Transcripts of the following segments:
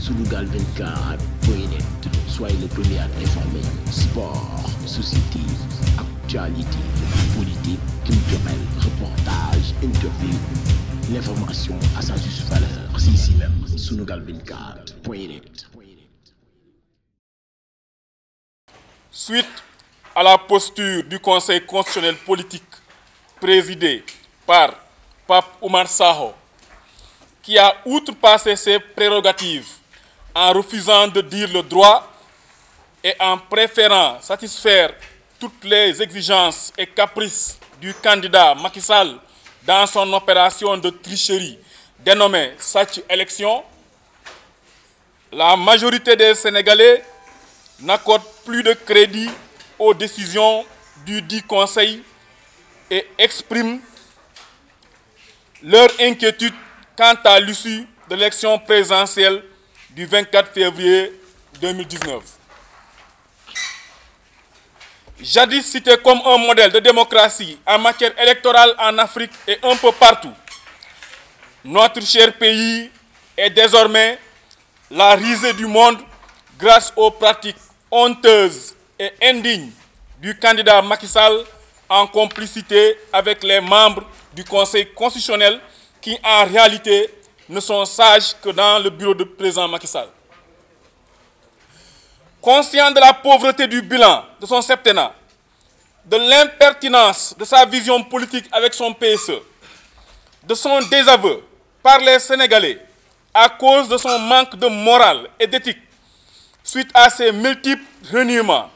Sunugal 24.net. Soyez le premier à être informé. Sport, société, actualité, politique, culturelle, reportage, interview. L'information à sa juste valeur. C'est ici même. Sunugal 24.net. Suite à la posture du Conseil constitutionnel politique présidé par Pape Oumar Sakho, qui a outrepassé ses prérogatives en refusant de dire le droit et en préférant satisfaire toutes les exigences et caprices du candidat Macky Sall dans son opération de tricherie dénommée Satchi Élection, la majorité des Sénégalais n'accorde plus de crédit aux décisions du dit Conseil et exprime leur inquiétude quant à l'issue de l'élection présidentielle du 24 février 2019. Jadis cité comme un modèle de démocratie en matière électorale en Afrique et un peu partout, notre cher pays est désormais la risée du monde grâce aux pratiques honteuses et indignes du candidat Macky Sall en complicité avec les membres du Conseil constitutionnel qui en réalité ne sont sages que dans le bureau du président Macky Sall. Conscient de la pauvreté du bilan de son septennat, de l'impertinence de sa vision politique avec son PSE, de son désaveu par les Sénégalais à cause de son manque de morale et d'éthique suite à ses multiples reniements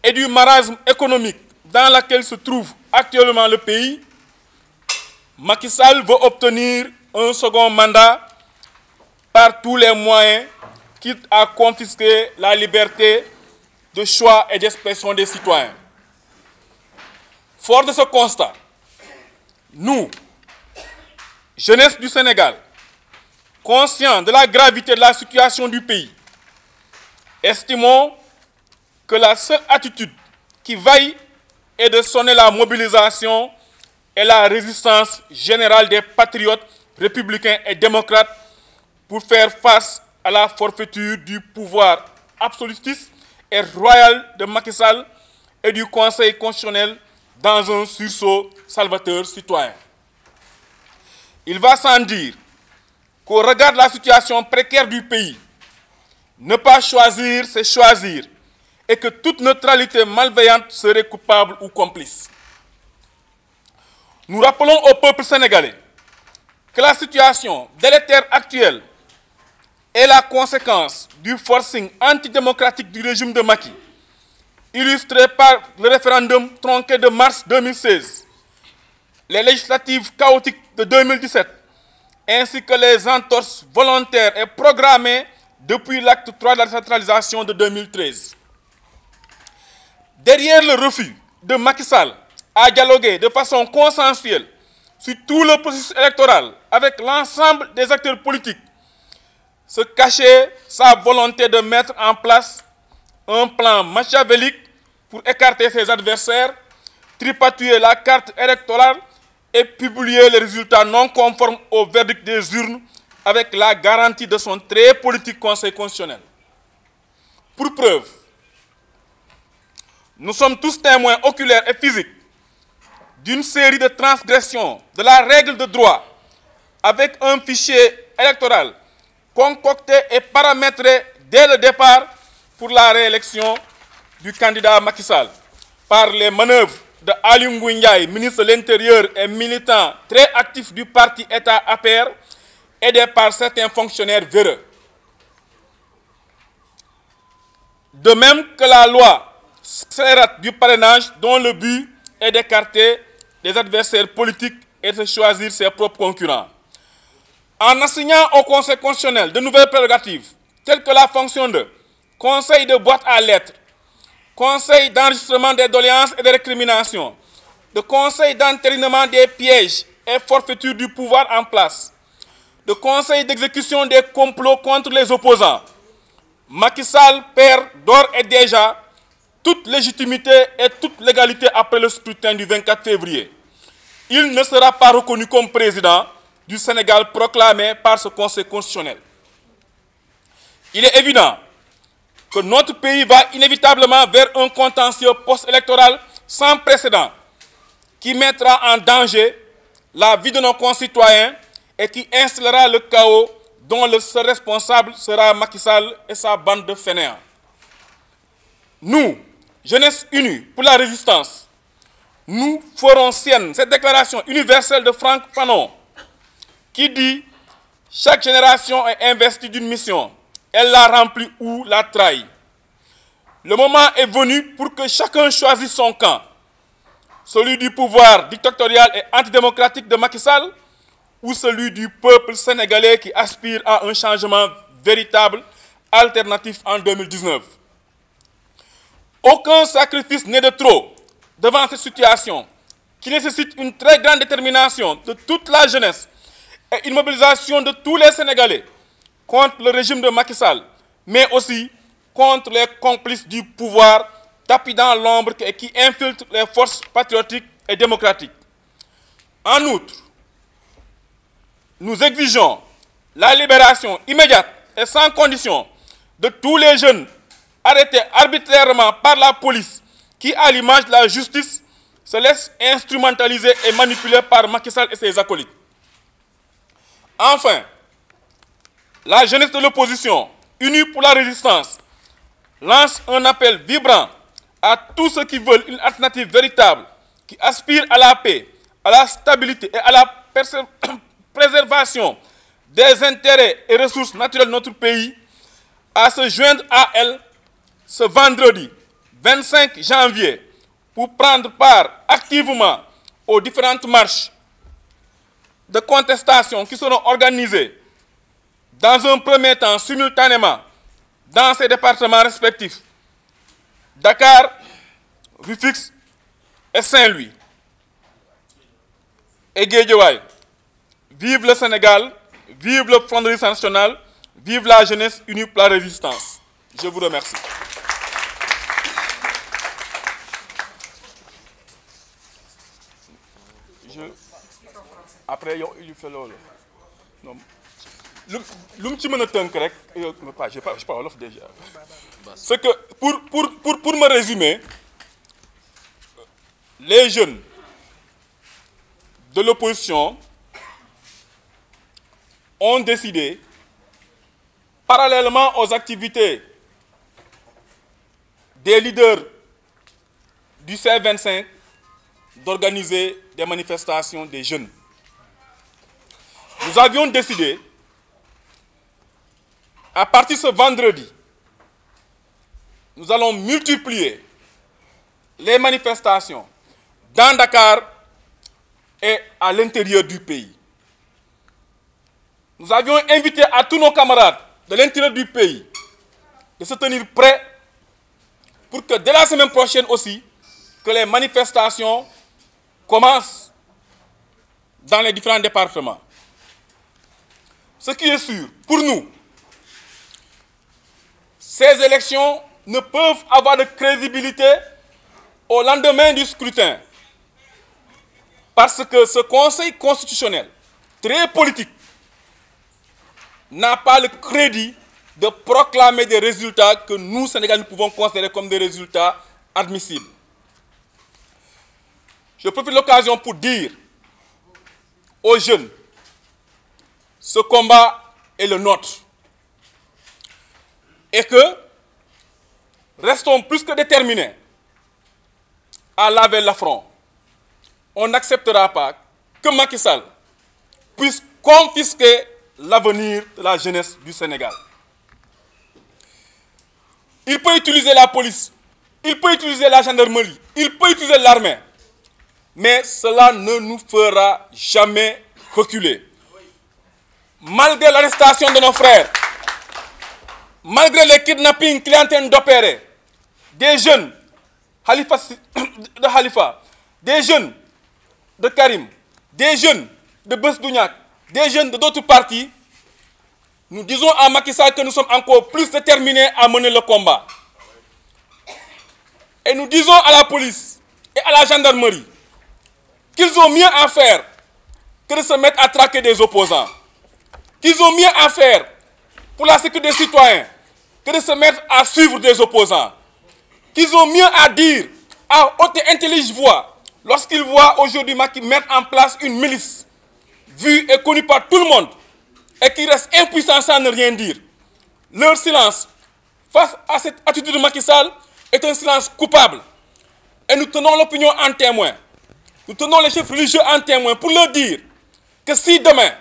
et du marasme économique dans lequel se trouve actuellement le pays, Macky Sall veut obtenir un second mandat par tous les moyens, quitte à confisquer la liberté de choix et d'expression des citoyens. Fort de ce constat, nous, jeunesse du Sénégal, conscients de la gravité de la situation du pays, estimons que la seule attitude qui vaille est de sonner la mobilisation et la résistance générale des patriotes républicains et démocrates pour faire face à la forfaiture du pouvoir absolutiste et royal de Macky Sall et du Conseil constitutionnel dans un sursaut salvateur citoyen. Il va sans dire qu'au regard de la situation précaire du pays, ne pas choisir, c'est choisir, et que toute neutralité malveillante serait coupable ou complice. Nous rappelons au peuple sénégalais que la situation délétère actuelle est la conséquence du forcing antidémocratique du régime de Macky, illustré par le référendum tronqué de mars 2016, les législatives chaotiques de 2017, ainsi que les entorses volontaires et programmées depuis l'acte 3 de la décentralisation de 2013. Derrière le refus de Macky Sall à dialoguer de façon consensuelle sur tout le processus électoral avec l'ensemble des acteurs politiques, se cachait sa volonté de mettre en place un plan machiavélique pour écarter ses adversaires, tripatouiller la carte électorale et publier les résultats non conformes au verdict des urnes avec la garantie de son très politique Conseil constitutionnel. Pour preuve, nous sommes tous témoins oculaires et physiques d'une série de transgressions de la règle de droit avec un fichier électoral concocté et paramétré dès le départ pour la réélection du candidat Macky Sall par les manœuvres de Ali Ngouille Ndiaye, ministre de l'Intérieur et militant très actif du parti État APR, aidé par certains fonctionnaires véreux. De même que la loi scélérate du parrainage dont le but est d'écarter les adversaires politiques et de choisir ses propres concurrents. En assignant au Conseil constitutionnel de nouvelles prérogatives, telles que la fonction de conseil de boîte à lettres, conseil d'enregistrement des doléances et des récriminations, de conseil d'entérinement des pièges et forfaitures du pouvoir en place, de conseil d'exécution des complots contre les opposants, Macky Sall perd d'ores et déjà toute légitimité et toute légalité après le scrutin du 24 février. Il ne sera pas reconnu comme président du Sénégal proclamé par ce Conseil constitutionnel. il est évident que notre pays va inévitablement vers un contentieux post-électoral sans précédent qui mettra en danger la vie de nos concitoyens et qui installera le chaos dont le seul responsable sera Macky Sall et sa bande de fainéants. Nous, Jeunesse Unie pour la Résistance, nous ferons sienne cette déclaration universelle de Franck Fanon qui dit « Chaque génération est investie d'une mission. Elle la remplit ou la trahit. » Le moment est venu pour que chacun choisisse son camp, celui du pouvoir dictatorial et antidémocratique de Macky Sall ou celui du peuple sénégalais qui aspire à un changement véritable, alternatif en 2019. Aucun sacrifice n'est de trop devant cette situation qui nécessite une très grande détermination de toute la jeunesse et une mobilisation de tous les Sénégalais contre le régime de Macky Sall, mais aussi contre les complices du pouvoir tapis dans l'ombre et qui infiltrent les forces patriotiques et démocratiques. En outre, nous exigeons la libération immédiate et sans condition de tous les jeunes arrêtés arbitrairement par la police qui, à l'image de la justice, se laissent instrumentaliser et manipuler par Macky Sall et ses acolytes. Enfin, la jeunesse de l'opposition, unie pour la résistance, lance un appel vibrant à tous ceux qui veulent une alternative véritable, qui aspirent à la paix, à la stabilité et à la préservation des intérêts et ressources naturelles de notre pays, à se joindre à elle ce vendredi 25 janvier pour prendre part activement aux différentes marches de contestation qui seront organisées dans un premier temps simultanément dans ces départements respectifs, Dakar, Rufisque et Saint-Louis. Et Guédiawaye. Vive le Sénégal, vive le Front de Résistance nationale, vive la jeunesse unie pour la résistance. Je vous remercie. Après, il fait l'eau. L'homme qui me tente correct, je n'ai pas l'offre déjà. C'est que, pour me résumer, les jeunes de l'opposition ont décidé, parallèlement aux activités des leaders du C25, d'organiser des manifestations des jeunes. Nous avions décidé, à partir de ce vendredi, nous allons multiplier les manifestations dans Dakar et à l'intérieur du pays. Nous avions invité à tous nos camarades de l'intérieur du pays de se tenir prêts pour que dès la semaine prochaine aussi, que les manifestations commencent dans les différents départements. Ce qui est sûr, pour nous, ces élections ne peuvent avoir de crédibilité au lendemain du scrutin. Parce que ce Conseil constitutionnel, très politique, n'a pas le crédit de proclamer des résultats que nous, Sénégalais, nous pouvons considérer comme des résultats admissibles. Je profite de l'occasion pour dire aux jeunes, ce combat est le nôtre. Et que restons plus que déterminés à laver l'affront. On n'acceptera pas que Macky Sall puisse confisquer l'avenir de la jeunesse du Sénégal. Il peut utiliser la police, il peut utiliser la gendarmerie, il peut utiliser l'armée, mais cela ne nous fera jamais reculer. Malgré l'arrestation de nos frères, malgré les kidnappings qu'il est en train d'opérer, des jeunes de Khalifa, des jeunes de Karim, des jeunes de Bess Douniak, des jeunes de d'autres partis, nous disons à Macky Sall que nous sommes encore plus déterminés à mener le combat. Et nous disons à la police et à la gendarmerie qu'ils ont mieux à faire que de se mettre à traquer des opposants. Qu'ils ont mieux à faire pour la sécurité des citoyens que de se mettre à suivre des opposants, qu'ils ont mieux à dire à haute et intelligible voix lorsqu'ils voient aujourd'hui Macky mettre en place une milice vue et connue par tout le monde et qui reste impuissant sans ne rien dire. Leur silence face à cette attitude de Macky Sall est un silence coupable. Et nous tenons l'opinion en témoin. Nous tenons les chefs religieux en témoin pour leur dire que si demain,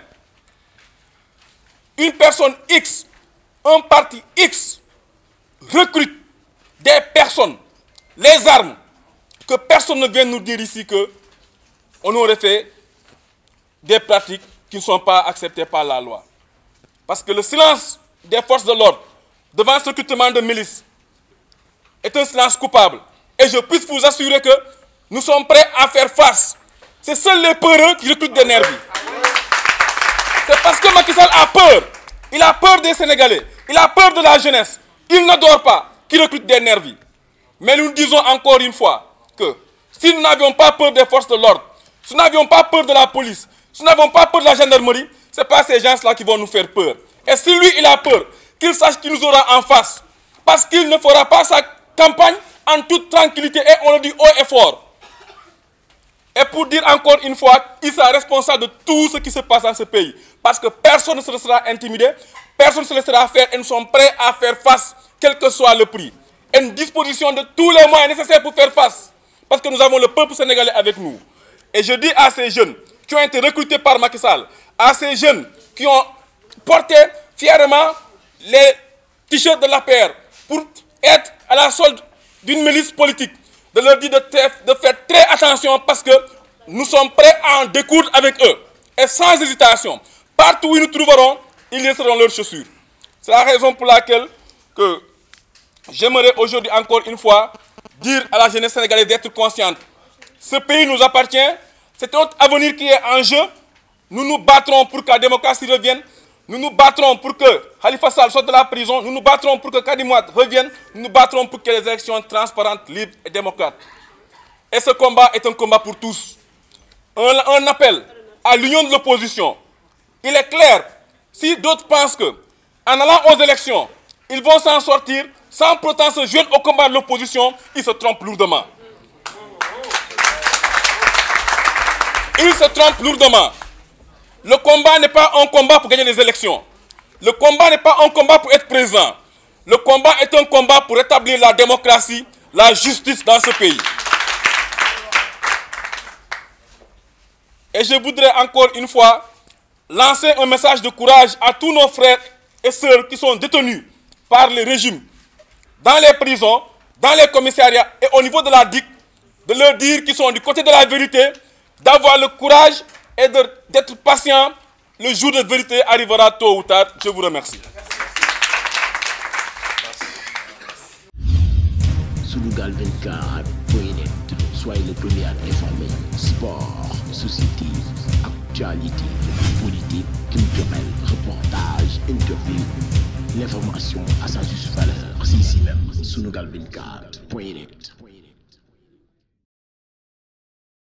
une personne X, un parti X, recrute des personnes, les armes, que personne ne vienne nous dire ici qu'on aurait fait des pratiques qui ne sont pas acceptées par la loi. Parce que le silence des forces de l'ordre devant ce recrutement de milices est un silence coupable. Et je puis vous assurer que nous sommes prêts à faire face. C'est seuls les peureux qui recrutent des nervis. C'est parce que Macky Sall a peur. Il a peur des Sénégalais. Il a peur de la jeunesse. Il n'adore pas qu'il recrute des nervis. Mais nous disons encore une fois que si nous n'avions pas peur des forces de l'ordre, si nous n'avions pas peur de la police, si nous n'avons pas peur de la gendarmerie, ce n'est pas ces gens-là qui vont nous faire peur. Et si lui, il a peur, qu'il sache qu'il nous aura en face. Parce qu'il ne fera pas sa campagne en toute tranquillité et on le dit haut et fort. Et pour dire encore une fois, il sera responsable de tout ce qui se passe dans ce pays. Parce que personne ne se laissera intimider, personne ne se laissera faire et nous sommes prêts à faire face, quel que soit le prix. Et une disposition de tous les moyens nécessaires pour faire face. Parce que nous avons le peuple sénégalais avec nous. Et je dis à ces jeunes qui ont été recrutés par Macky Sall, à ces jeunes qui ont porté fièrement les t-shirts de l'APR pour être à la solde d'une milice politique, de leur dire de faire très attention parce que nous sommes prêts à en découdre avec eux. Et sans hésitation, partout où ils nous trouveront, ils laisseront leurs chaussures. C'est la raison pour laquelle que j'aimerais aujourd'hui encore une fois dire à la jeunesse sénégalaise d'être consciente. Ce pays nous appartient, c'est notre avenir qui est en jeu. Nous nous battrons pour que la démocratie revienne. Nous nous battrons pour que Khalifa Sall sorte de la prison. Nous nous battrons pour que Karim Wade revienne. Nous nous battrons pour que les élections transparentes, libres et démocrates. Et ce combat est un combat pour tous. Un appel à l'union de l'opposition. Il est clair, si d'autres pensent qu'en allant aux élections, ils vont s'en sortir sans pourtant se joindre au combat de l'opposition, ils se trompent lourdement. Ils se trompent lourdement. Le combat n'est pas un combat pour gagner les élections. Le combat n'est pas un combat pour être président. Le combat est un combat pour établir la démocratie, la justice dans ce pays. Et je voudrais encore une fois lancer un message de courage à tous nos frères et sœurs qui sont détenus par les régimes dans les prisons, dans les commissariats et au niveau de la DIC, de leur dire qu'ils sont du côté de la vérité, d'avoir le courage et d'être patient. Le jour de vérité arrivera tôt ou tard. Je vous remercie. Sunugal 24.net, soyez le premier à informer. Sport, société, actualité, politique, culturelle, reportage, interview. L'information à sa juste valeur. C'est ici même, Sunugal 24.net.